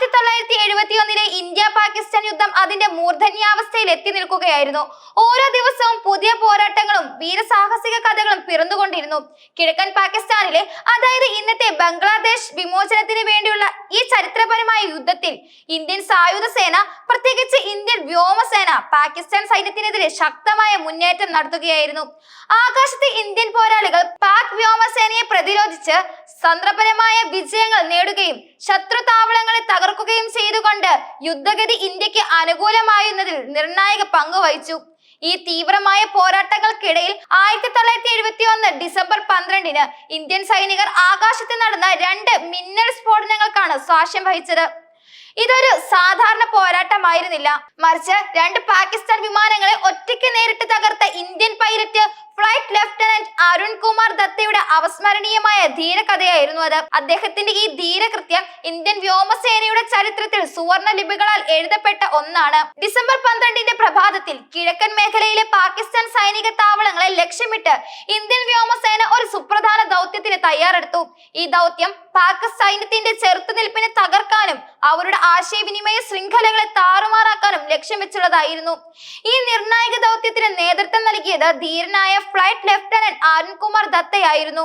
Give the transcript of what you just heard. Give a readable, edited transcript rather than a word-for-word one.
1971 India Pakistan യുദ്ധം അതിന്റെ മൂർധന്യാവസ്ഥയിൽ എത്തി നിൽക്കുകയായിരുന്നു. ഓരോ ദിവസവും പുതിയ പോരാട്ടങ്ങളും വീരസാഹസിക കഥകളും പിറന്നുകൊണ്ടിരുന്നു. കിഴക്കൻ പാകിസ്ഥാനിലെ, അതായത് ഇന്നത്തെ ബംഗ്ലാദേശ് വിമോചനത്തിന് വേണ്ടിയുള്ള ഈ ചരിത്രപരമായ യുദ്ധത്തിൽ ഇന്ത്യൻ സായുധ സേന, പ്രത്യേകിച്ച് ഇന്ത്യൻ വ്യോമസേന പാകിസ്ഥാൻ സൈന്യത്തിനെതിരെ ശക്തമായ മുന്നേറ്റം നടത്തുകയായിരുന്നു. ആകാശത്തെ ഇന്ത്യൻ പോരാളികൾ പാക് വ്യോമസേനയെ പ്രതിരോധിച്ച് തന്ത്രപരമായ വിജയങ്ങൾ നേടുകയും ശത്രു താവളങ്ങളെ തകർക്കുകയും ചെയ്തുകൊണ്ട് യുദ്ധഗതി ഇന്ത്യക്ക് അനുകൂലമായുന്നതിൽ നിർണായക പങ്ക് വഹിച്ചു. ഈ തീവ്രമായ പോരാട്ടങ്ങൾക്കിടയിൽ 1971 ഡിസംബർ 12-ന് ഇന്ത്യൻ സൈനികർ ആകാശത്ത് നടന്ന 2 മിന്നൽ സ്ഫോടനങ്ങൾക്കാണ് സാക്ഷ്യം വഹിച്ചത്. ഇതൊരു സാധാരണ പോരാട്ടമായിരുന്നില്ല, മറിച്ച് 2 പാകിസ്ഥാൻ വിമാനങ്ങളെ ഒറ്റയ്ക്ക് നേരിട്ട് തകർത്ത Indian pilot flight lieutenant Arun Kumar ദത്തയുടെ അവസ്മരണീയമായ ധീരകഥയായിരുന്നു അത്. അദ്ദേഹത്തിന്റെ ഈ ധീരകൃത്യം ഇന്ത്യൻ വ്യോമസേനയുടെ ചരിത്രത്തിൽ സുവർണ ലിപികളാൽ എഴുതപ്പെട്ട ഒന്നാണ്. ഡിസംബർ 12-ന്റെ പ്രഭാതത്തിൽ കിഴക്കൻ മേഖലയിലെ പാകിസ്ഥാൻ സൈനിക താവളങ്ങളെ ലക്ഷ്യമിട്ട് ഇന്ത്യൻ വ്യോമസേന ഒരു സുപ്രധാന ദൗത്യത്തിന് തയ്യാറെടുത്തു. ഈ ദൗത്യം പാക് സൈന്യത്തിന്റെ ചെറുത്തുനിൽപ്പിനെ തകർക്കാനും അവരുടെ ആശയവിനിമയ ശൃംഖലകളെ താറുമാറാക്കാനും ലക്ഷ്യം വെച്ചുള്ളതായിരുന്നു. ഈ നിർണായക ദൗത്യത്തിന് നേതൃത്വം നൽകിയത് ധീരനായ ഫ്ലൈറ്റ് ലഫ്റ്റനന്റ് അരുൺ കുമാർ ദത്തയായിരുന്നു.